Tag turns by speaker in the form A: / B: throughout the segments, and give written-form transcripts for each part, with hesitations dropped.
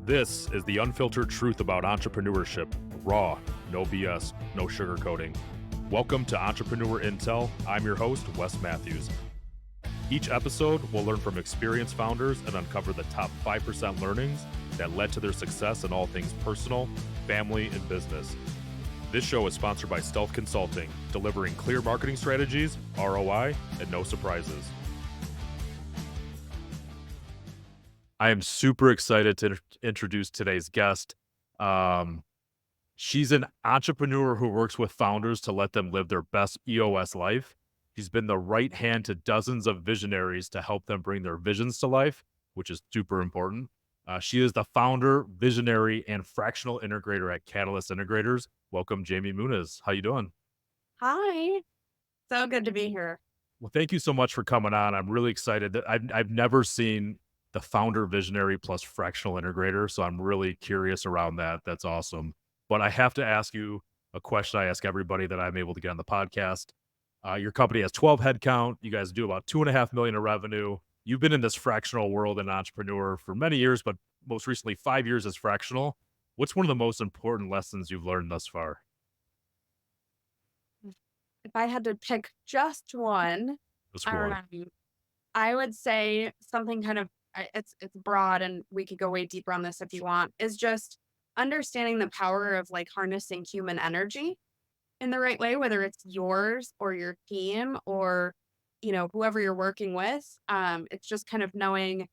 A: This is the unfiltered truth about entrepreneurship. Raw, no BS, no sugarcoating. Welcome to Entrepreneur Intel. I'm your host, Wes Matthews. Each episode, we'll learn from experienced founders and uncover the top 5% learnings that led to their success in all things personal, family, and business. This show is sponsored by Stealth Consulting, delivering clear marketing strategies, ROI, and no surprises. I am super excited to introduce today's guest. She's an entrepreneur who works with founders to let them live their best EOS life. She's been the right hand to dozens of visionaries to help them bring their visions to life, which is super important. She is the founder, visionary, and fractional integrator at Catalyst Integrators. Welcome, Jamie Munoz. How you doing?
B: Hi. So good to be here.
A: Well, thank you so much for coming on. I'm really excited that I've never seen the founder, visionary plus fractional integrator, so I'm really curious around that. That's awesome. But I have to ask you a question I ask everybody that I'm able to get on the podcast. Your company has 12 headcount. You guys do about 2.5 million in revenue. You've been in this fractional world and entrepreneur for many years, but most recently 5 years as fractional. What's one of the most important lessons you've learned thus far?
B: If I had to pick just one,
A: Let's go on.
B: um, I would say something kind of it's broad and we could go way deeper on this if you want, is just understanding the power of like harnessing human energy in the right way, whether it's yours or your team or whoever you're working with. It's just kind of knowing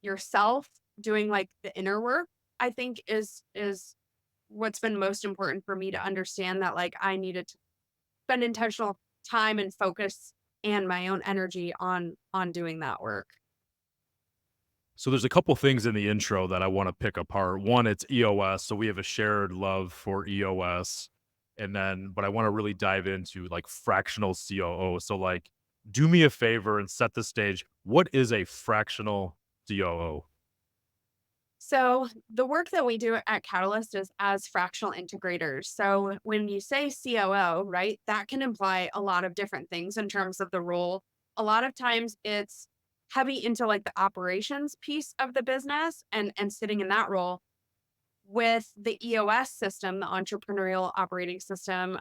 B: yourself, doing like the inner work, I think is what's been most important for me to understand that like I needed to spend intentional time and focus and my own energy on doing that work.
A: So there's a couple things in the intro that I want to pick apart. One, it's EOS. So we have a shared love for EOS. And then, but I want to really dive into like fractional COO. So like, do me a favor and set the stage. What is a fractional COO?
B: So the work that we do at Catalyst is as fractional integrators. So when you say COO, right, that can imply a lot of different things in terms of the role. A lot of times it's heavy into like the operations piece of the business and sitting in that role. With the EOS system, the entrepreneurial operating system,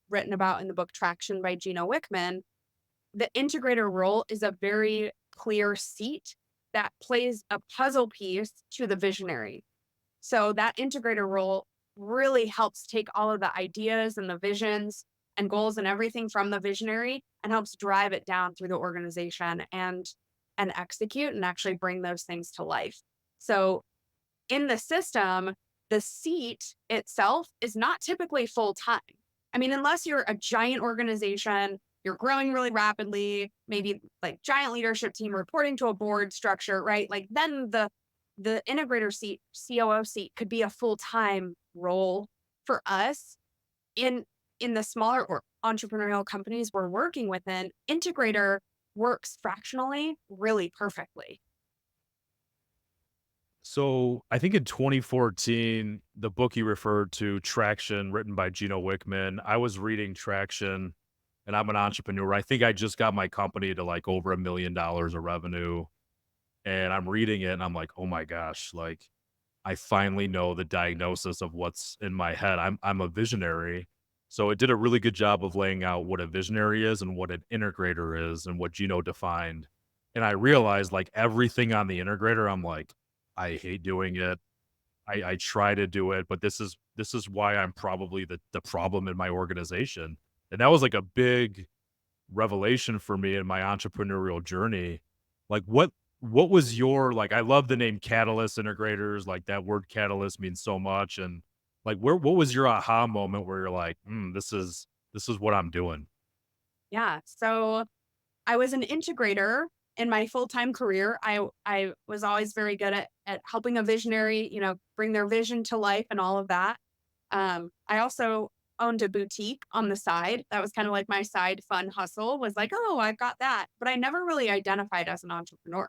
B: written about in the book Traction by Gino Wickman, the integrator role is a very clear seat that plays a puzzle piece to the visionary. So that integrator role really helps take all of the ideas and the visions and goals and everything from the visionary and helps drive it down through the organization and execute and actually bring those things to life. So in the system, the seat itself is not typically full time. I mean, unless you're a giant organization, you're growing really rapidly, maybe like giant leadership team reporting to a board structure, right? Like then the integrator seat, COO seat could be a full-time role for us in the smaller or entrepreneurial companies we're working within. Integrator works fractionally really perfectly.
A: So I think in 2014, the book you referred to, Traction, written by Gino Wickman, I was reading Traction and I'm an entrepreneur. I think I just got my company to like over $1 million of revenue. And I'm reading it and I'm like, oh my gosh, like I finally know the diagnosis of what's in my head. I'm a visionary. So it did a really good job of laying out what a visionary is and what an integrator is and what Gino defined. And I realized like everything on the integrator, I'm like, I hate doing it. I try to do it, but this is why I'm probably the problem in my organization. And that was like a big revelation for me in my entrepreneurial journey. Like what was your like I love the name Catalyst Integrators, like that word catalyst means so much. And like what was your aha moment where you're like, this is what I'm doing?
B: Yeah. So I was an integrator in my full-time career. I was always very good at helping a visionary, bring their vision to life and all of that. I also owned a boutique on the side. That was kind of like my side fun hustle was like, oh, I've got that. But I never really identified as an entrepreneur.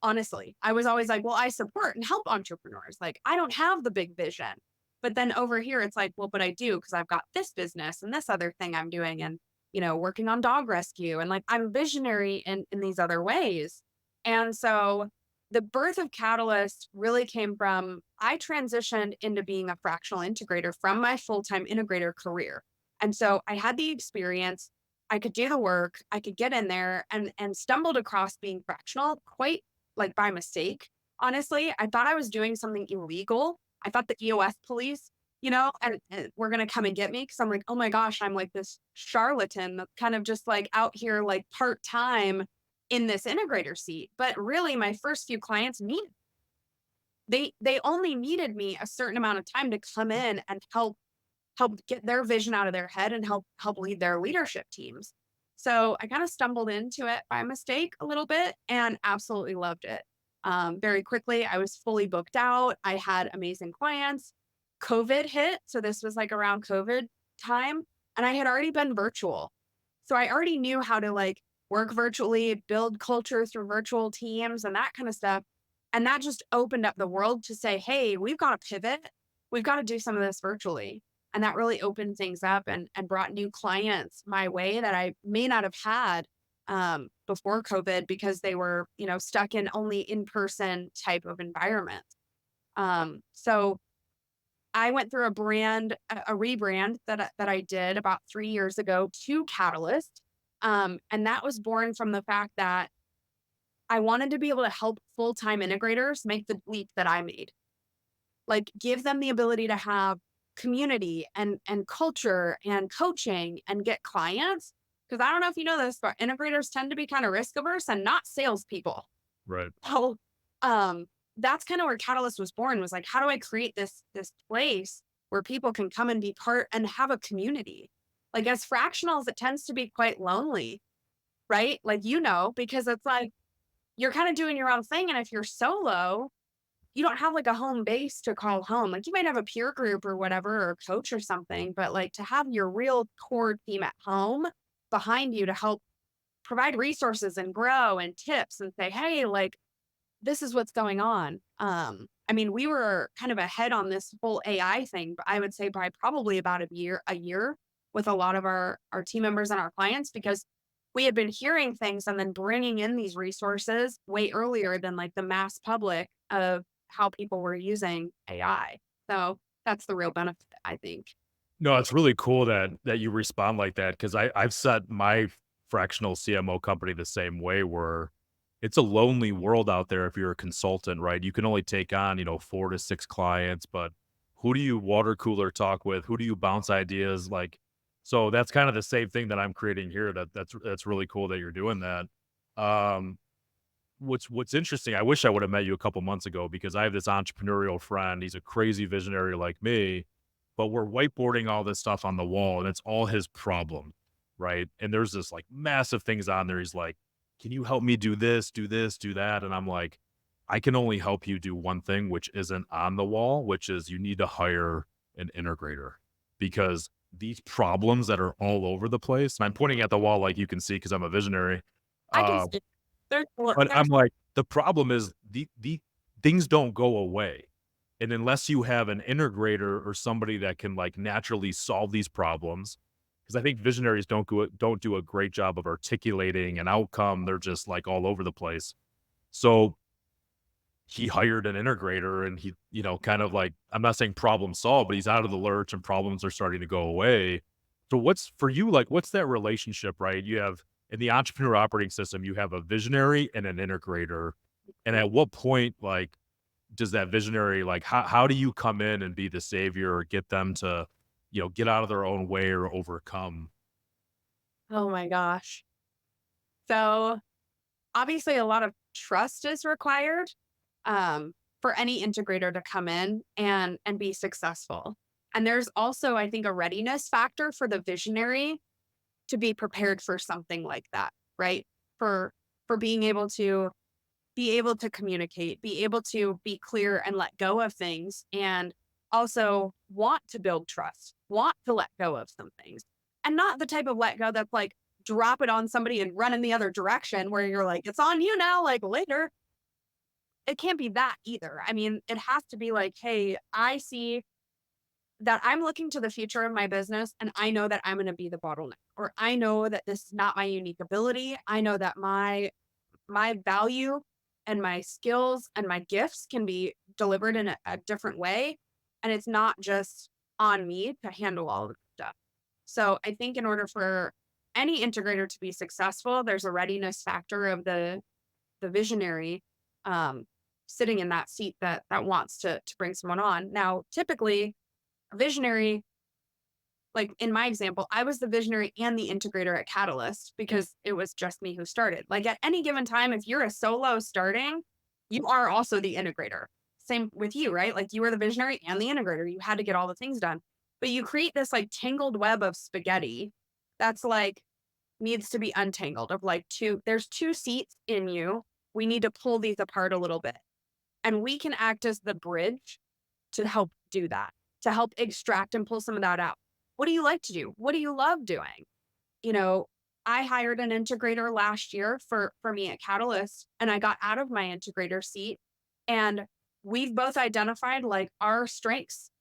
B: Honestly, I was always like, well, I support and help entrepreneurs. Like, I don't have the big vision. But then over here, it's like, well, but I do because I've got this business and this other thing I'm doing and, working on dog rescue. And like, I'm visionary in these other ways. And so the birth of Catalyst really came from I transitioned into being a fractional integrator from my full-time integrator career. And so I had the experience, I could do the work, I could get in there and stumbled across being fractional quite like by mistake. Honestly, I thought I was doing something illegal. I thought the EOS police, and were going to come and get me because I'm like, oh my gosh, I'm like this charlatan that's kind of just like out here like part time in this integrator seat. But really, my first few clients they only needed me a certain amount of time to come in and help get their vision out of their head and help lead their leadership teams. So I kind of stumbled into it by mistake a little bit and absolutely loved it. Very quickly, I was fully booked out. I had amazing clients. COVID hit, so this was like around COVID time, and I had already been virtual. So I already knew how to like work virtually, build culture through virtual teams and that kind of stuff. And that just opened up the world to say, hey, we've got to pivot. We've got to do some of this virtually. And that really opened things up and brought new clients my way that I may not have had before COVID because they were, stuck in only in-person type of environment. So I went through a rebrand that I did about 3 years ago to Catalyst, and that was born from the fact that I wanted to be able to help full-time integrators make the leap that I made. Like, give them the ability to have community and culture and coaching and get clients. Because I don't know if you know this, but integrators tend to be kind of risk averse and not salespeople.
A: Right.
B: So, um, that's kinda where Catalyst was born, was like, how do I create this place where people can come and be part and have a community? Like, as fractionals, it tends to be quite lonely, right? Like, because it's like, you're kinda doing your own thing, and if you're solo, you don't have, like, a home base to call home. Like, you might have a peer group or whatever, or a coach or something, but, like, to have your real core team at home behind you to help provide resources and grow and tips and say, "Hey, like, this is what's going on." I mean, we were kind of ahead on this whole AI thing, but I would say by probably about a year with a lot of our team members and our clients because we had been hearing things and then bringing in these resources way earlier than like the mass public of how people were using AI. So that's the real benefit, I think.
A: No, it's really cool that you respond like that because I've set my fractional CMO company the same way where it's a lonely world out there if you're a consultant, right? You can only take on, 4 to 6 clients, but who do you water cooler talk with? Who do you bounce ideas like so that's kind of the same thing that I'm creating here. That's really cool that you're doing that. Um what's interesting, I wish I would have met you a couple months ago because I have this entrepreneurial friend. He's a crazy visionary like me, but we're whiteboarding all this stuff on the wall and it's all his problem, right? And there's this like massive things on there. He's like, "Can you help me do this, do this, do that?" And I'm like, "I can only help you do one thing, which isn't on the wall, which is you need to hire an integrator because these problems that are all over the place." And I'm pointing at the wall like you can see because I'm a visionary.
B: I can
A: Uh,
B: see well,
A: but I'm
B: there's
A: like, the problem is the things don't go away. And unless you have an integrator or somebody that can like naturally solve these problems, because I think visionaries don't do a great job of articulating an outcome. They're just like all over the place. So he hired an integrator and he, kind of like I'm not saying problem solved, but he's out of the lurch and problems are starting to go away. So what's for you like what's that relationship, right? You have in the entrepreneur operating system, you have a visionary and an integrator. And at what point like does that visionary like how do you come in and be the savior or get them to, get out of their own way or overcome?
B: oh my gosh. So obviously a lot of trust is required um, for any integrator to come in and be successful. And there's also, I think, a readiness factor for the visionary to be prepared for something like that, right? For being able to communicate, be able to be clear and let go of things, and also want to build trust, want to let go of some things, and not the type of let go that's like drop it on somebody and run in the other direction where you're like, it's on you now, like later. It can't be that either. I mean, it has to be like, hey, I see that I'm looking to the future of my business and I know that I'm going to be the bottleneck, or I know that this is not my unique ability. I know that my value and my skills and my gifts can be delivered in a different way. And it's not just on me to handle all of the stuff. So I think in order for any integrator to be successful, there's a readiness factor of the visionary um, sitting in that seat that wants to bring someone on. Now, typically, a visionary, like in my example, I was the visionary and the integrator at Catalyst because it was just me who started. Like at any given time, if you're a solo starting, you are also the integrator. Same with you, right? Like you were the visionary and the integrator. You had to get all the things done. But you create this like tangled web of spaghetti that's like needs to be untangled of like there's two seats in you. We need to pull these apart a little bit. And we can act as the bridge to help do that, to help extract and pull some of that out. What do you like to do? What do you love doing? You know, I hired an integrator last year for me at Catalyst, and I got out of my integrator seat, and we've both identified like our strengths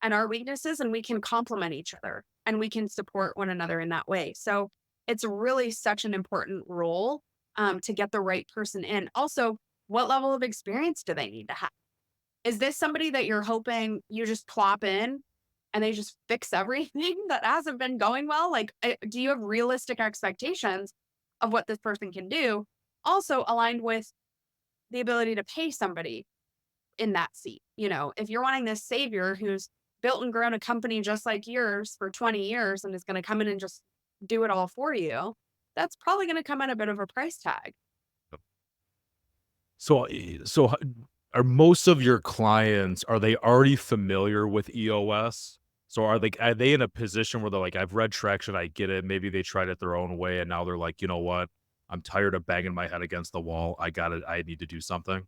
B: and our weaknesses, and we can complement each other and we can support one another in that way. So it's really such an important role to get the right person in. Also, what level of experience do they need to have? Is this somebody that you're hoping you just plop in and they just fix everything that hasn't been going well? Like, do you have realistic expectations of what this person can do? Also, aligned with the ability to pay somebody in that seat. You know, if you're wanting this savior who's built and grown a company just like yours for 20 years and is going to come in and just do it all for you, that's probably going to come at a bit of a price tag.
A: So, are most of your clients, are they already familiar with EOS? So are they in a position where they're like, "I've read Traction, I get it." Maybe they tried it their own way, and now they're like, "You know what? I'm tired of banging my head against the wall. I need to do something."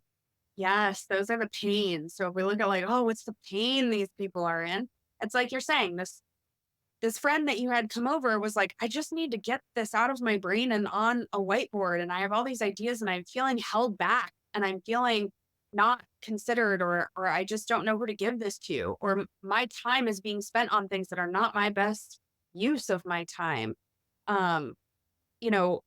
B: Yes, those are the pains. So if we look at like, oh, what's the pain these people are in? It's like you're saying, this friend that you had come over was like, I just need to get this out of my brain and on a whiteboard. And I have all these ideas and I'm feeling held back and I'm feeling not considered or I just don't know who to give this to. Or my time is being spent on things that are not my best use of my time. Um, you know,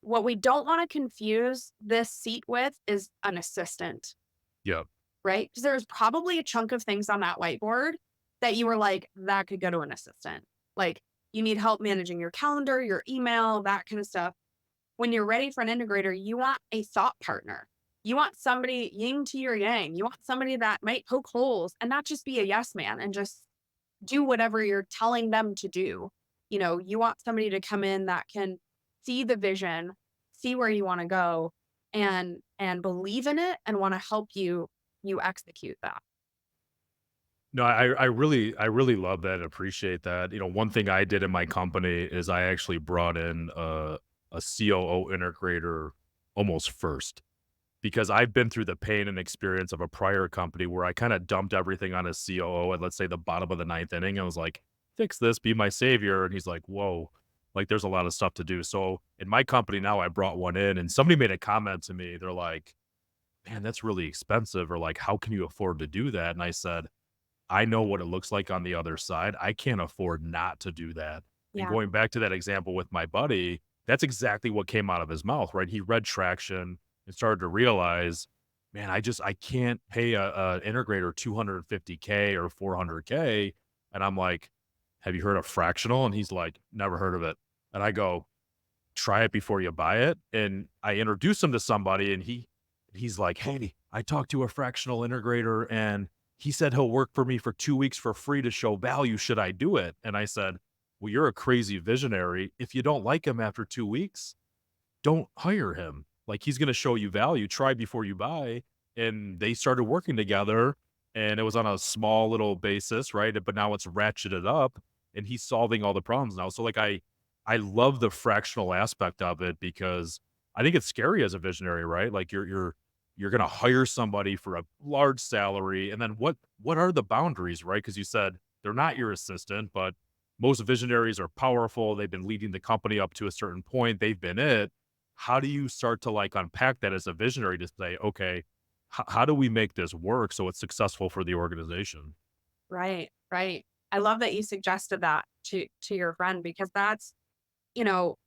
B: what we don't want to confuse this seat with is an assistant,
A: Yep.
B: right? Because there's probably a chunk of things on that whiteboard that you were like, that could go to an assistant. Like you need help managing your calendar, your email, that kind of stuff. When you're ready for an integrator, you want a thought partner. You want somebody yin to your yang. You want somebody that might poke holes and not just be a yes man and just do whatever you're telling them to do. You know, you want somebody to come in that can see the vision, see where you want to go and believe in it and want to help you execute that.
A: No, I really love that and appreciate that. You know, one thing I did in my company is I actually brought in a COO integrator almost first. Because I've been through the pain and experience of a prior company where I kinda dumped everything on a COO at, let's say, the bottom of the ninth inning. I was like, "Fix this, be my savior," and he's like, "Whoa, like, there's a lot of stuff to do." So, in my company now, I brought one in, and somebody made a comment to me. They're like, "Man, that's really expensive," or like, "How can you afford to do that?" And I said, "I know what it looks like on the other side. I can't afford not to do that." And
B: Yeah.
A: going back to that example with my buddy, that's exactly what came out of his mouth, right? He read Traction and started to realize, man, I can't pay a integrator 250K or 400K. And I'm like, have you heard of fractional? And he's like, never heard of it. And I go, try it before you buy it. And I introduced him to somebody and he's like, "Hey, I talked to a fractional integrator and he said he'll work for me for 2 weeks for free to show value. Should I do it?" And I said, "Well, you're a crazy visionary. If you don't like him after 2 weeks, don't hire him. Like, he's gonna show you value. Try before you buy." And they started working together, and it was on a small little basis, right? But now it's ratcheted up, and he's solving all the problems now. So, like, I love the fractional aspect of it because I think it's scary as a visionary, right? Like, you're gonna hire somebody for a large salary, and then what are the boundaries, right? Because you said they're not your assistant, but most visionaries are powerful. They've been leading the company up to a certain point. They've been it. How do you start to like unpack that as a visionary to say, okay, how do we make this work so it's successful for the organization?
B: Right, right. I love that you suggested that to your friend because that's, you know,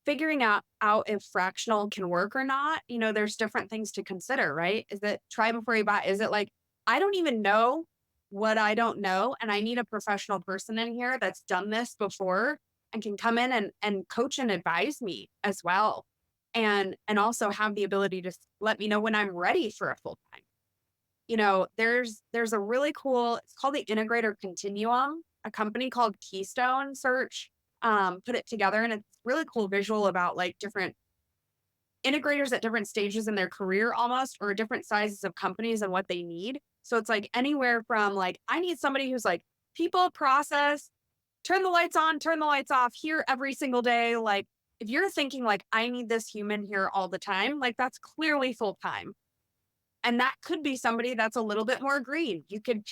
B: figuring out if fractional can work or not, there's different things to consider, right? Is it try before you buy? Is it like, I don't even know what I don't know, and I need a professional person in here that's done this before and can come in and coach and advise me as well. And also have the ability to let me know when I'm ready for a full time. There's a really cool, it's called the Integrator Continuum, a company called Keystone Search put it together, and it's really cool visual about like different integrators at different stages in their career almost, or different sizes of companies and what they need. So it's like anywhere from like, I need somebody who's like people, process, turn the lights on, turn the lights off here every single day. Like if you're thinking like, I need this human here all the time, like that's clearly full time. And that could be somebody that's a little bit more green. You could,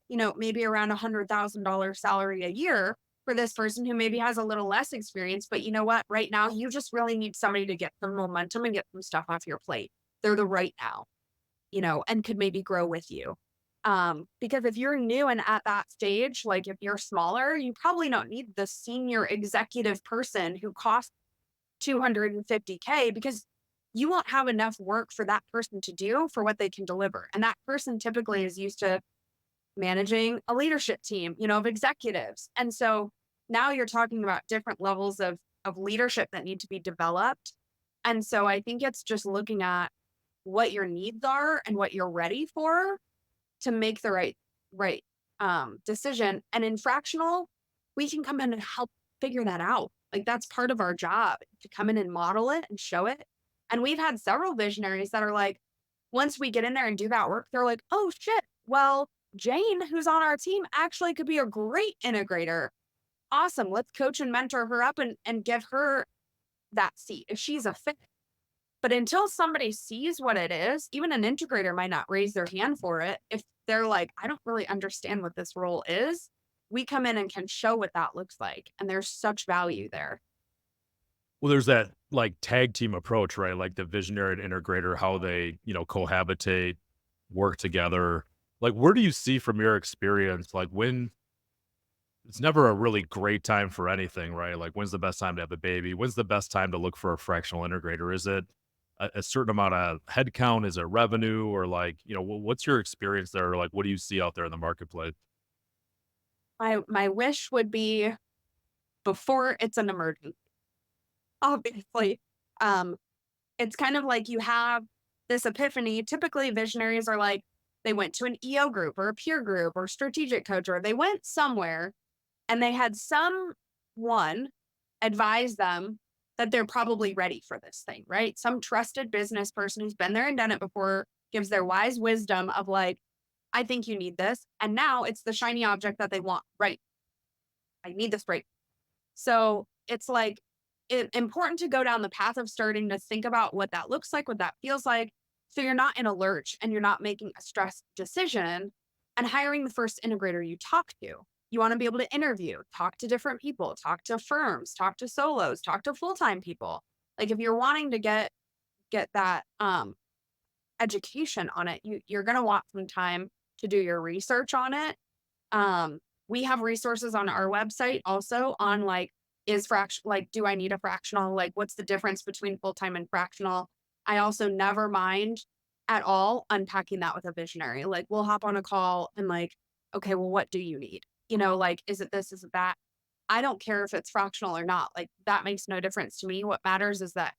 B: maybe around $100,000 salary a year for this person who maybe has a little less experience. But you know what? Right now, you just really need somebody to get some momentum and get some stuff off your plate. They're the right now, and could maybe grow with you. Because if you're new and at that stage, like if you're smaller, you probably don't need the senior executive person who costs 250K, because you won't have enough work for that person to do for what they can deliver. And that person typically is used to managing a leadership team, of executives. And so now you're talking about different levels of leadership that need to be developed. And so I think it's just looking at what your needs are and what you're ready for to make the right decision. And in fractional, we can come in and help figure that out. Like that's part of our job, to come in and model it and show it. And we've had several visionaries that are like, once we get in there and do that work, they're like, oh shit, well, Jane, who's on our team, actually could be a great integrator. Awesome. Let's coach and mentor her up and give her that seat if she's a fit. But until somebody sees what it is, even an integrator might not raise their hand for it. If they're like, I don't really understand what this role is, we come in and can show what that looks like. And there's such value there.
A: Well, there's that, like, tag team approach, right? Like, the visionary and integrator, how they, cohabitate, work together. Like, where do you see from your experience, like, when it's never a really great time for anything, right? Like, when's the best time to have a baby? When's the best time to look for a fractional integrator? Is it a certain amount of headcount? Is it revenue? Or, like, what's your experience there? Like, what do you see out there in the marketplace?
B: My wish would be before it's an emergency, obviously. Um, it's kind of like you have this epiphany. Typically, visionaries are like, they went to an EO group or a peer group or strategic coach, or they went somewhere and they had someone advise them that they're probably ready for this thing, right? Some trusted business person who's been there and done it before gives their wise wisdom of like, I think you need this. And now it's the shiny object that they want, right? I need this right. So it's like important to go down the path of starting to think about what that looks like, what that feels like. So you're not in a lurch and you're not making a stressed decision and hiring the first integrator you talk to. You want to be able to interview, talk to different people, talk to firms, talk to solos, talk to full-time people. Like if you're wanting to get that education on it, you're gonna want some time to do your research on it. um, we have resources on our website also on like, do I need a fractional? Like, what's the difference between full time and fractional? I also never mind at all unpacking that with a visionary. Like, we'll hop on a call and like, okay, well, what do you need? Like, is it this? Is it that? I don't care if it's fractional or not. Like, that makes no difference to me. What matters is that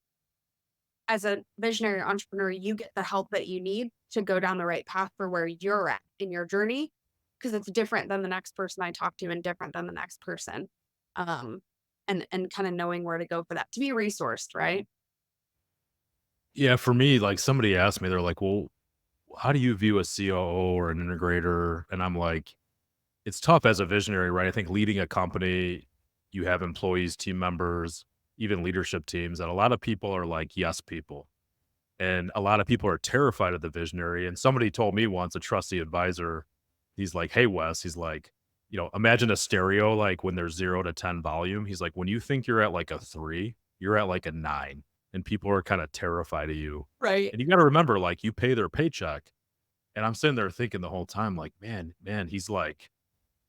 B: as a visionary entrepreneur, you get the help that you need to go down the right path for where you're at in your journey, because it's different than the next person I talk to and different than the next person. Um, and kind of knowing where to go for that to be resourced, right?
A: Yeah, for me, like, somebody asked me, they're like, "Well, how do you view a COO or an integrator?" And I'm like, it's tough as a visionary, right? I think leading a company, you have employees, team members, even leadership teams, and a lot of people are like yes people. And a lot of people are terrified of the visionary. And somebody told me once, a trusty advisor, he's like, "Hey, Wes," he's like, imagine a stereo, like when there's 0 to 10 volume. He's like, when you think you're at like a three, you're at like a nine, and people are kind of terrified of you.
B: Right.
A: And you got to remember, like, you pay their paycheck. And I'm sitting there thinking the whole time, like, man, he's like,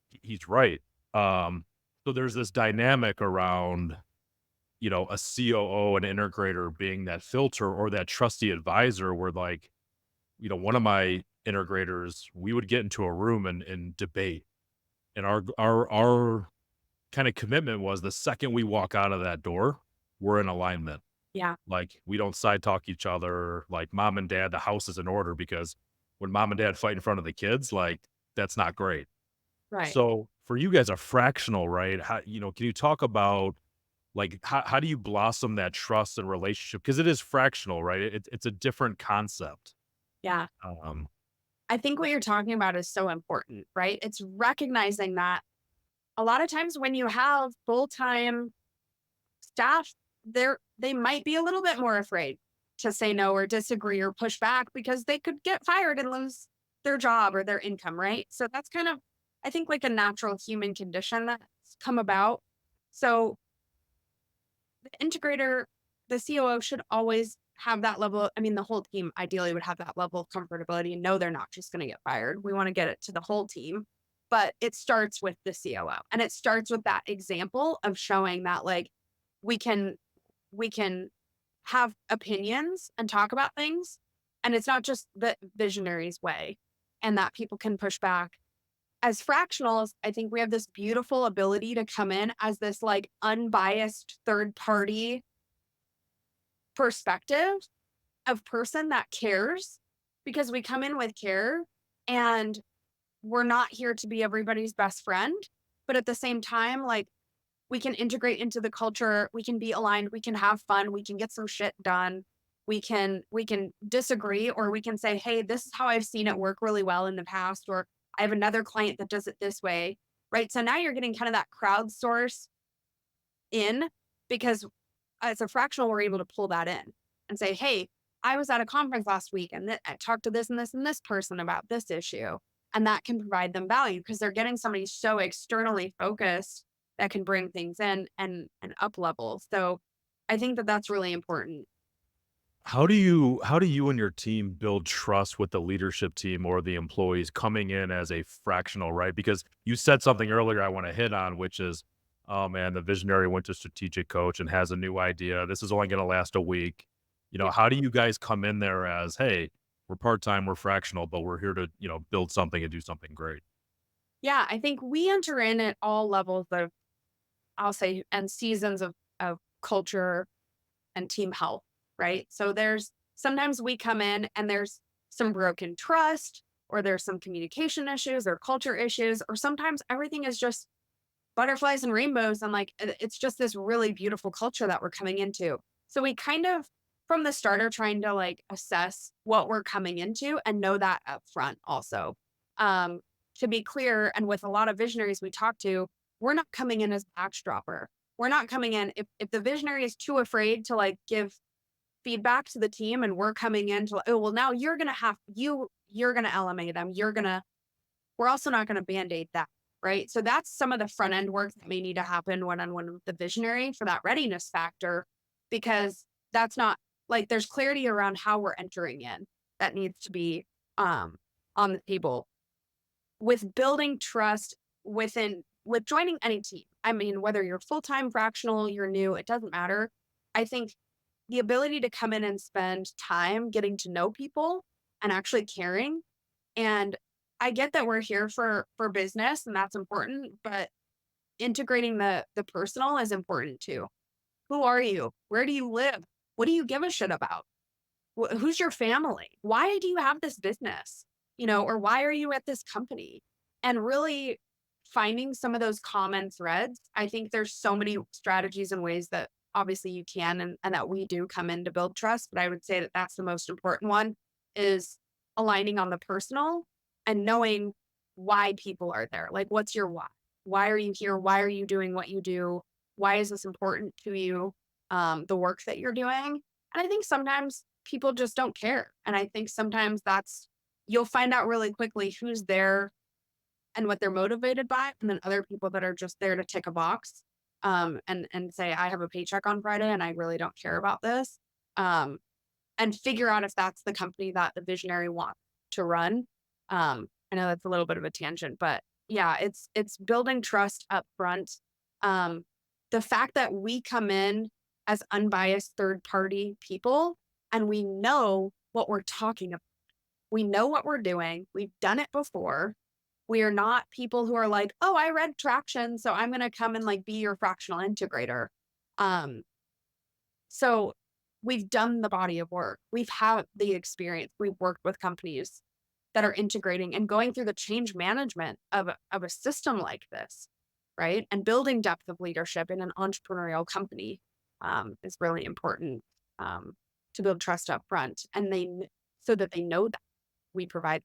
A: he's right. So there's this dynamic around, a COO and integrator being that filter or that trusty advisor where like, one of my integrators, we would get into a room and debate. And our kind of commitment was the second we walk out of that door, we're in alignment.
B: Yeah.
A: Like we don't side talk each other. Like mom and dad, the house is in order because when mom and dad fight in front of the kids, like that's not great.
B: Right.
A: So for you guys are fractional, right? How, can you talk about like how do you blossom that trust and relationship? Because it is fractional, right? It's a different concept.
B: Yeah.
A: Um,
B: I think what you're talking about is so important, right? It's recognizing that a lot of times when you have full-time staff, they might be a little bit more afraid to say no or disagree or push back because they could get fired and lose their job or their income, right? So that's kind of, I think, like a natural human condition that's come about. So the integrator, the COO should always have that level. I mean, the whole team ideally would have that level of comfortability and know they're not just going to get fired. We want to get it to the whole team, but it starts with the COO and it starts with that example of showing that like we can we can have opinions and talk about things, and it's not just the visionary's way, and that people can push back. As fractionals, I think we have this beautiful ability to come in as this like unbiased third party perspective of person that cares because we come in with care and we're not here to be everybody's best friend. But at the same time, like we can integrate into the culture, we can be aligned, we can have fun, we can get some shit done. We can disagree or we can say, "Hey, this is how I've seen it work really well in the past," or "I have another client that does it this way." Right? So now you're getting kind of that crowdsource in because as a fractional we're able to pull that in and say, "Hey, I was at a conference last week and I talked to this and this and this person about this issue." And that can provide them value because they're getting somebody so externally focused that can bring things in and up level. So I think that that's really important.
A: how do you and your team build trust with the leadership team or the employees coming in as a fractional, right? Because you said something earlier I want to hit on, which is, oh man, the visionary went to strategic coach and has a new idea. This is only going to last a week.
B: Yeah.
A: How do you guys come in there as, hey, we're part time, we're fractional, but we're here to, build something and do something great?
B: Yeah, I think we enter in at all levels of, I'll say, and seasons of culture and team health, right? So there's sometimes we come in and there's some broken trust or there's some communication issues or culture issues, or sometimes everything is just butterflies and rainbows. And like, it's just this really beautiful culture that we're coming into. So we kind of, from the start, are trying to like assess what we're coming into and know that up front also. Um, to be clear, and with a lot of visionaries we talk to, we're not coming in as backdropper. We're not coming in if the visionary is too afraid to like give feedback to the team and we're coming in to, oh, well, now you're gonna LMA them. We're also not gonna band-aid that, right? So that's some of the front end work that may need to happen one-on-one with the visionary for that readiness factor, because that's not like there's clarity around how we're entering in that needs to be um on the table with building trust with joining any team. I mean, whether you're full-time, fractional, you're new, it doesn't matter. I think the ability to come in and spend time getting to know people and actually caring. And I get that we're here for business and that's important, but integrating the personal is important too. Who are you? Where do you live? What do you give a shit about? Who's your family? Why do you have this business? Or why are you at this company? And really finding some of those common threads. I think there's so many strategies and ways that obviously you can and that we do come in to build trust. But I would say that that's the most important one is aligning on the personal and knowing why people are there. Like, what's your why? Why are you here? Why are you doing what you do? Why is this important to you? The work that you're doing. And I think sometimes people just don't care. And I think sometimes you'll find out really quickly who's there and what they're motivated by, and then other people that are just there to tick a box, and say, "I have a paycheck on Friday and I really don't care about this." Um, and figure out if that's the company that the visionary wants to run. I know that's a little bit of a tangent, but yeah, it's building trust up front. Um, the fact that we come in as unbiased third party people, and we know what we're talking about. We know what we're doing. We've done it before. We are not people who are like, "Oh, I read traction, so I'm gonna come and like be your fractional integrator." Um, so we've done the body of work. We've had the experience. We've worked with companies that are integrating and going through the change management of a system like this, right? And building depth of leadership in an entrepreneurial company is really important to build trust up front, and so that they know that we provide.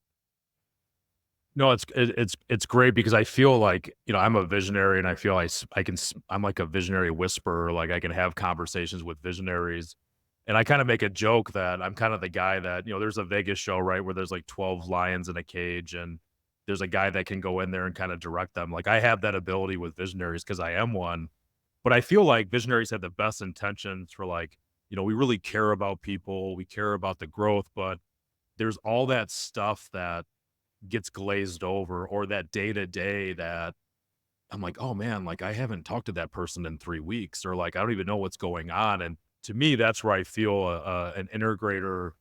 A: No, it's great because I feel like, I'm a visionary and I feel I can I'm like a visionary whisperer, like I can have conversations with visionaries. And I kind of make a joke that I'm kind of the guy that, there's a Vegas show, right, where there's like 12 lions in a cage and there's a guy that can go in there and kind of direct them. Like I have that ability with visionaries because I am one. But I feel like visionaries have the best intentions for like, we really care about people, we care about the growth, but there's all that stuff that gets glazed over or that day to day that I'm like, "Oh, man, like, I haven't talked to that person in 3 weeks," or, like, "I don't even know what's going on," and to me, that's where I feel an integrator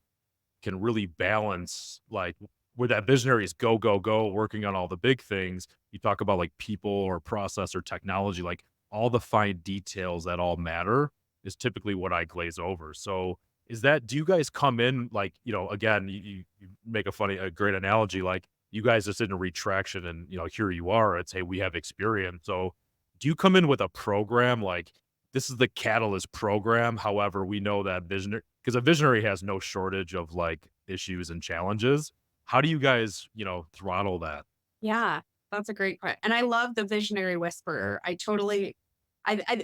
A: can really balance, like, where that visionary is go, go, go, working on all the big things. You talk about, like, people or process or technology, like, all the fine details that all matter is typically what I glaze over. So, do you guys come in, like, again, you make a great analogy, like, you guys just didn't retraction and, here you are, it's, "Hey, we have experience." So, do you come in with a program, like, this is the Catalyst program. However, we know that visionary because a visionary has no shortage of like issues and challenges. How do you guys, throttle that?
B: Yeah, that's a great question. And I love the visionary whisperer.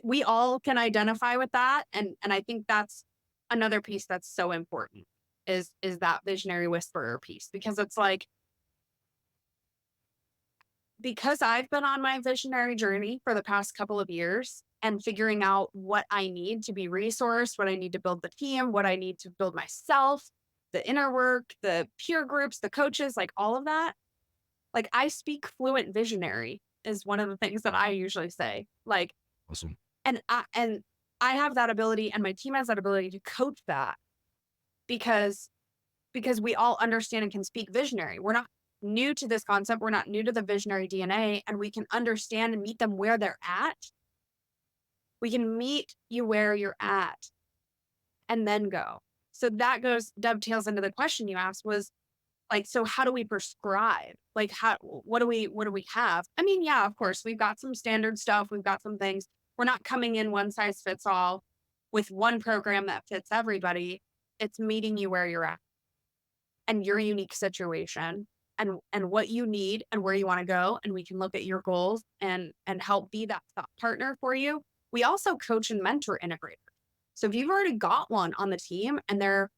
B: We all can identify with that, and I think that's another piece that's so important is that visionary whisperer piece because it's like because I've been on my visionary journey for the past couple of years and figuring out what I need to be resourced, what I need to build the team, what I need to build myself, the inner work, the peer groups, the coaches, like all of that. Like I speak fluent visionary is one of the things that I usually say. Like,
A: Awesome.
B: and I have that ability and my team has that ability to coach that because we all understand and can speak visionary. We're not new to this concept. We're not new to the visionary DNA, and we can understand and meet them where they're at. We can meet you where you're at and then go. So that goes dovetails into the question you asked was like, so how do we prescribe? Like how what do we have? I mean, yeah, of course, we've got some standard stuff, we've got some things. We're not coming in one size fits all with one program that fits everybody. It's meeting you where you're at and your unique situation and what you need and where you want to go, and we can look at your goals and help be that thought partner for you. We also coach and mentor integrators. So if you've already got one on the team and they're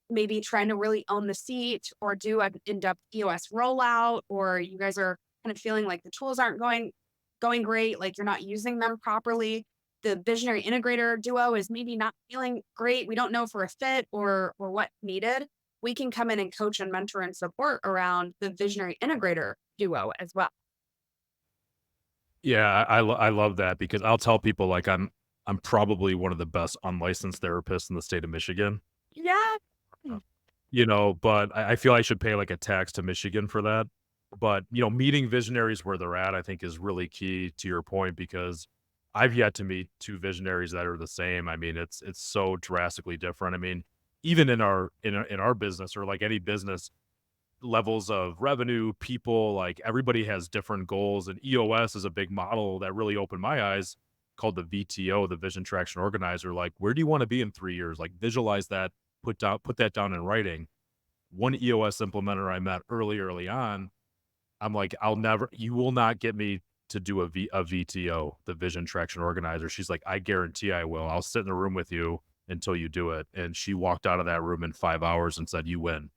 B: maybe trying to really own the seat or do an in-depth EOS rollout, or you guys are kind of feeling like the tools aren't going great, like you're not using them properly. The visionary integrator duo is maybe not feeling great. We don't know for a fit or what needed. We can come in and coach and mentor and support around the visionary integrator duo as well.
A: Yeah, I love that because I'll tell people like I'm probably one of the best unlicensed therapists in the state of Michigan.
B: Yeah.
A: But I feel I should pay like a tax to Michigan for that. But, meeting visionaries where they're at, I think is really key to your point because I've yet to meet two visionaries that are the same. I mean, it's so drastically different. I mean, even in our business or like any business, levels of revenue, people, like everybody has different goals. And EOS is a big model that really opened my eyes called the VTO, the Vision Traction Organizer. Like, where do you want to be in 3 years? Like visualize that, put that down in writing. One EOS implementer I met early on, I'm like, you will not get me to do a VTO, the Vision Traction Organizer. She's like, I guarantee I will. I'll sit in the room with you until you do it. And she walked out of that room in 5 hours and said, you win.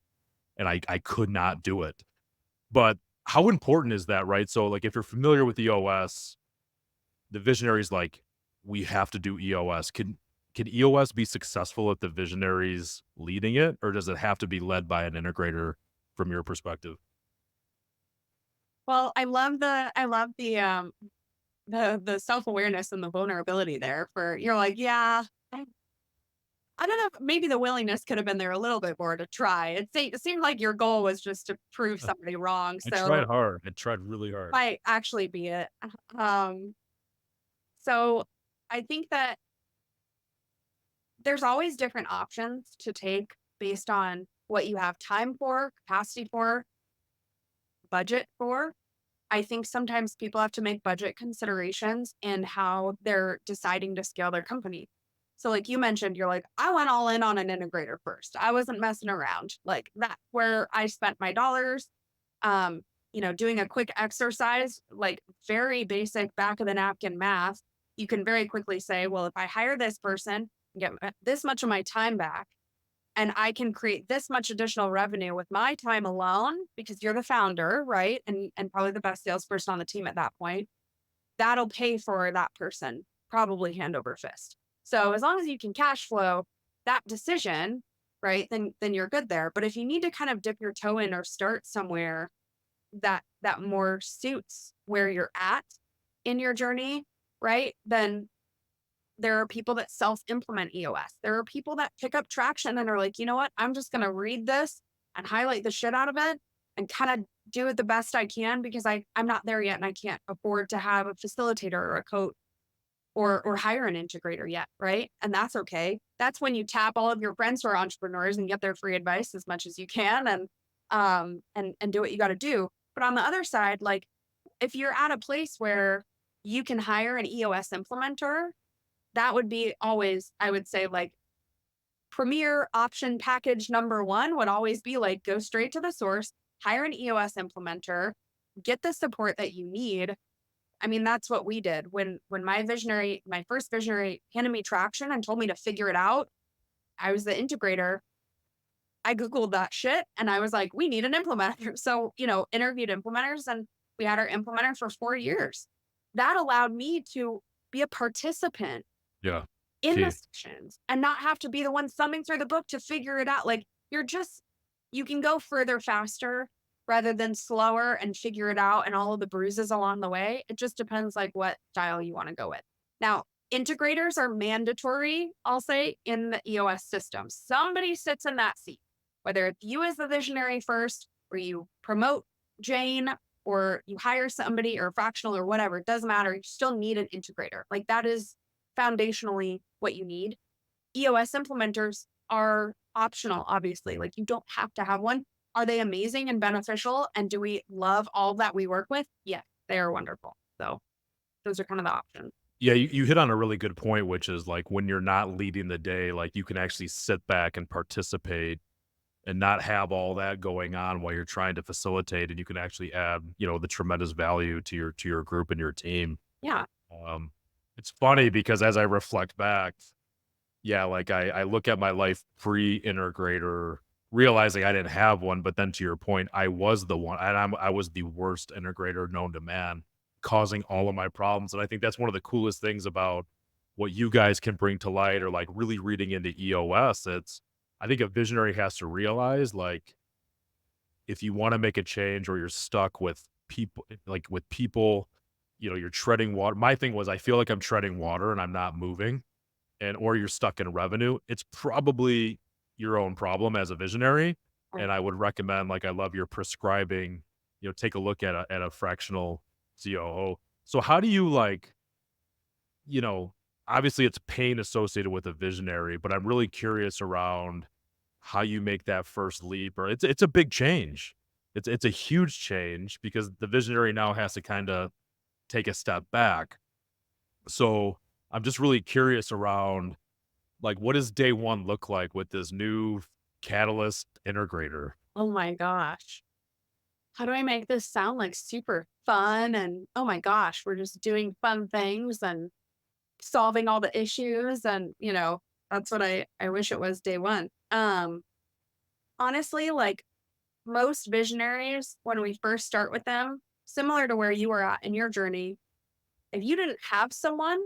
A: And I could not do it. But how important is that, right? So, like, if you're familiar with EOS, the visionaries like, we have to do EOS. Can EOS be successful if the visionaries leading it, or does it have to be led by an integrator from your perspective?
B: Well, I love the self-awareness and the vulnerability there for you're like, yeah. I don't know, maybe the willingness could have been there a little bit more to try. It seemed like your goal was just to prove somebody wrong,
A: I
B: so
A: tried hard. I tried really hard.
B: might actually be it. Um, so I think that there's always different options to take based on what you have time for, capacity for, budget for. I think sometimes people have to make budget considerations in how they're deciding to scale their company. So, like you mentioned, you're like, I went all in on an integrator first. I wasn't messing around. Like that, where I spent my dollars. Um, doing a quick exercise, like very basic back of the napkin math, you can very quickly say, well, if I hire this person and get this much of my time back, and I can create this much additional revenue with my time alone because you're the founder, right? And probably the best salesperson on the team at that point. That'll pay for that person probably hand over fist. So as long as you can cash flow that decision, right? Then you're good there. But if you need to kind of dip your toe in or start somewhere that more suits where you're at in your journey, right? Then there are people that self-implement EOS. There are people that pick up traction and are like, you know what? I'm just going to read this and highlight the shit out of it and kind of do it the best I can because I'm not there yet and I can't afford to have a facilitator or a coach or hire an integrator yet, right? And that's okay. That's when you tap all of your friends who are entrepreneurs and get their free advice as much as you can and do what you got to do. But on the other side, like if you're at a place where you can hire an EOS implementer, that would be always, I would say, like premier option package number one would always be like go straight to the source, hire an EOS implementer, get the support that you need. I mean, that's what we did when my first visionary handed me traction and told me to figure it out. I was the integrator. I Googled that shit and I was like, we need an implementer. So, interviewed implementers and we had our implementer for 4 years. That allowed me to be a participant
A: Yeah.
B: in the
A: Key.
B: sections and not have to be the one thumbing through the book to figure it out. Like you can go further faster rather than slower and figure it out and all of the bruises along the way. It just depends like what style you want to go with. Now, integrators are mandatory, I'll say, in the EOS system. Somebody sits in that seat, whether it's you as the visionary first, or you promote Jane, or you hire somebody or fractional or whatever, it doesn't matter. You still need an integrator. Like that is foundationally what you need. EOS implementers are optional, obviously. Like you don't have to have one. Are they amazing and beneficial? And do we love all that we work with? Yeah, they are wonderful. So those are kind of the options.
A: Yeah, you hit on a really good point, which is like when you're not leading the day, like you can actually sit back and participate and not have all that going on while you're trying to facilitate, and you can actually add, the tremendous value to your group and your team.
B: Yeah.
A: Um, it's funny because as I reflect back, yeah, like I look at my life pre-integrator, realizing I didn't have one, but then to your point, I was the one, and I was the worst integrator known to man, causing all of my problems. And I think that's one of the coolest things about what you guys can bring to light, or like really reading into EOS. I think a visionary has to realize like if you want to make a change or you're stuck with people, you're treading water. My thing was I feel like I'm treading water and I'm not moving, and or you're stuck in revenue, it's probably your own problem as a visionary.
B: Right.
A: And I would recommend, like, I love your prescribing, take a look at a fractional COO. So how do you like, you know, obviously it's pain associated with a visionary, but I'm really curious around how you make that first leap, or it's a big change. It's a huge change because the visionary now has to kind of take a step back. So I'm just really curious around like, what does day one look like with this new Catalyst integrator?
B: Oh my gosh. How do I make this sound like super fun? And oh my gosh, we're just doing fun things and solving all the issues. And, that's what I wish it was day one. Honestly, like most visionaries, when we first start with them, similar to where you were at in your journey, if you didn't have someone,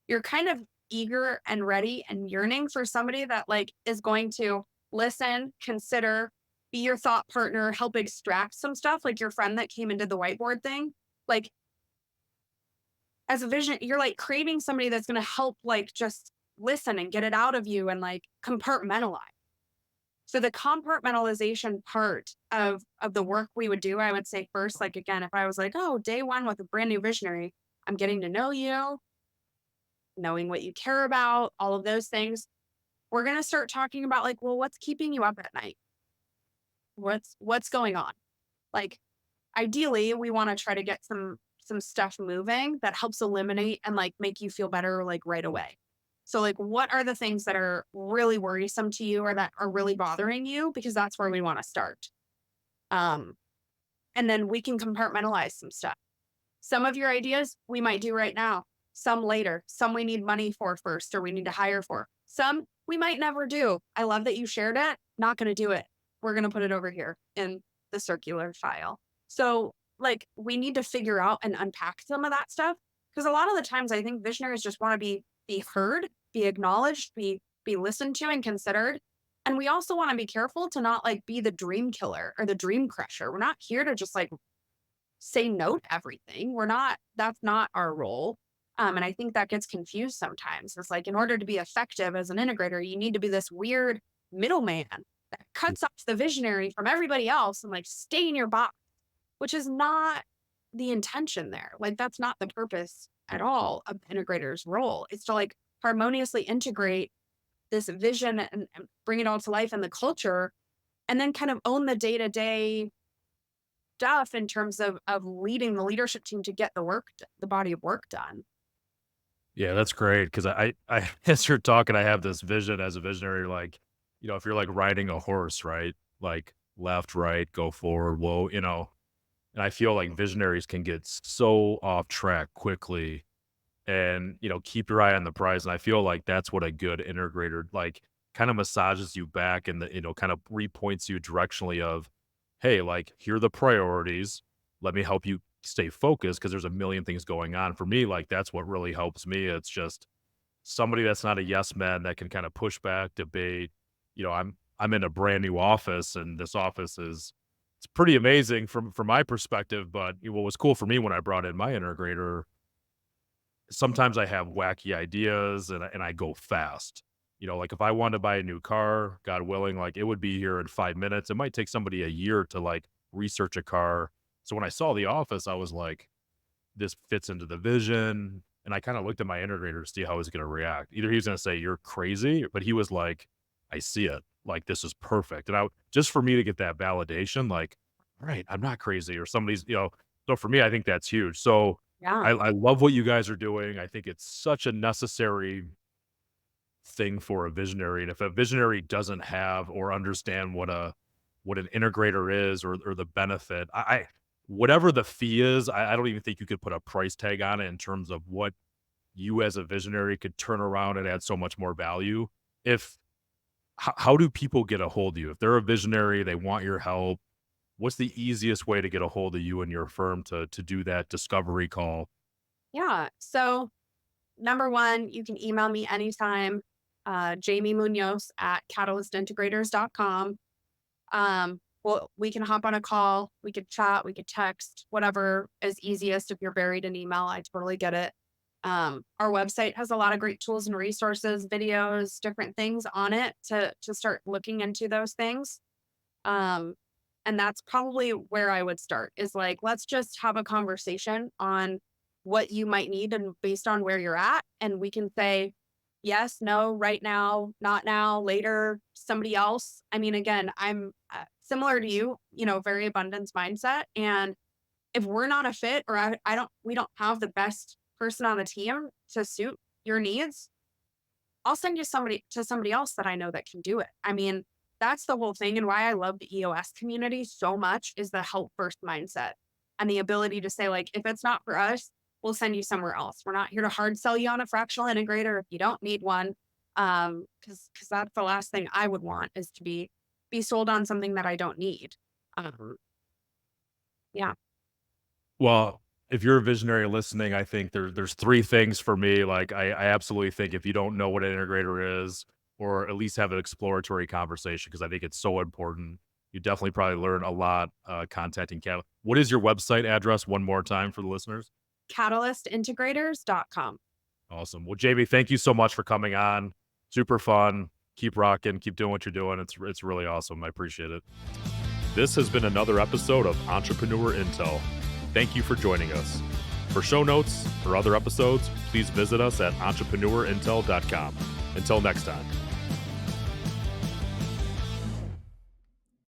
B: you're kind of eager and ready and yearning for somebody that like is going to listen, consider, be your thought partner, help extract some stuff, like your friend that came and did the whiteboard thing. Like as a vision, you're like craving somebody that's going to help like just listen and get it out of you and like compartmentalize. So the compartmentalization part of the work we would do, I would say first, like again, if I was like, oh, day one with a brand new visionary, I'm getting to know you, knowing what you care about, all of those things. We're gonna start talking about like, well, what's keeping you up at night? What's going on? Like ideally, we want to try to get some stuff moving that helps eliminate and like make you feel better like right away. So like what are the things that are really worrisome to you or that are really bothering you because that's where we want to start. Um and then we can compartmentalize some stuff. Some of your ideas we might do right now, some later, some we need money for first or we need to hire for. Some we might never do. I love that you shared it. Not going to do it. We're going to put it over here in the circular file. So, like, we need to figure out and unpack some of that stuff because a lot of the times I think visionaries just want to be heard, be acknowledged, be listened to and considered. And we also want to be careful to not like be the dream killer or the dream crusher. We're not here to just like say no to everything. We're not, that's not our role. And I think that gets confused sometimes. It's like, in order to be effective as an integrator, you need to be this weird middleman that cuts off the visionary from everybody else and like stay in your box, which is not the intention there. Like, that's not the purpose at all of the integrator's role. It's to like harmoniously integrate this vision and bring it all to life in the culture and then kind of own the day to day stuff in terms of leading the leadership team to get the work the body of work done.
A: Yeah, that's great because I as you're talking, I have this vision as a visionary, like, if you're like riding a horse, right? Like left, right, go forward, whoa, and I feel like visionaries can get so off track quickly and, keep your eye on the prize. And I feel like that's what a good integrator like kind of massages you back and kind of repoints you directionally of, hey, like, here are the priorities. Let me help you stay focused because there's a million things going on. For me, like, that's what really helps me. It's just somebody that's not a yes man that can kind of push back, debate. I'm in a brand new office, and this office is it's pretty amazing from my perspective. But what was cool for me when I brought in my integrator, sometimes I have wacky ideas and I go fast. Like if I want to buy a new car, God willing, like it would be here in 5 minutes. It might take somebody a year to like research a car. So when I saw the office, I was like, this fits into the vision. And I kind of looked at my integrator to see how he was going to react. Either he was going to say, you're crazy, but he was like, I see it. Like, this is perfect. And just for me to get that validation, like, all right, I'm not crazy or so for me, I think that's huge. So
B: Yeah.
A: I love what you guys are doing. I think it's such a necessary thing for a visionary. And if a visionary doesn't have or understand what an integrator is or the benefit, I whatever the fee is, I don't even think you could put a price tag on it in terms of what you as a visionary could turn around and add so much more value. If how do people get a hold of you? If they're a visionary, they want your help. What's the easiest way to get a hold of you and your firm to do that discovery call?
B: Yeah. So number one, you can email me anytime, Jamie Munoz at catalystintegrators.com. Well, we can hop on a call, we could chat, we could text, whatever is easiest. If you're buried in email, I totally get it. Our website has a lot of great tools and resources, videos, different things on it to start looking into those things. Um, and that's probably where I would start is like, let's just have a conversation on what you might need and based on where you're at. And we can say, yes, no, right now, not now, later, somebody else. I mean, again, I'm similar to you, very abundance mindset. And if we're not a fit or we don't have the best person on the team to suit your needs, I'll send you somebody else that I know that can do it. I mean, that's the whole thing and why I love the EOS community so much is the help first mindset and the ability to say like, if it's not for us, we'll send you somewhere else. We're not here to hard sell you on a fractional integrator if you don't need one. Because that's the last thing I would want is to be sold on something that I don't need. Um, yeah.
A: Well, if you're a visionary listening, I think there's 3 things for me, like, I absolutely think if you don't know what an integrator is, or at least have an exploratory conversation, because I think it's so important, you definitely probably learn a lot, contacting What is your website address one more time for the listeners?
B: Catalystintegrators.com.
A: Awesome. Well, JB, thank you so much for coming on. Super fun. Keep rocking. Keep doing what you're doing. It's really awesome. I appreciate it. This has been another episode of Entrepreneur Intel. Thank you for joining us. For show notes or other episodes, please visit us at entrepreneurintel.com. Until next time.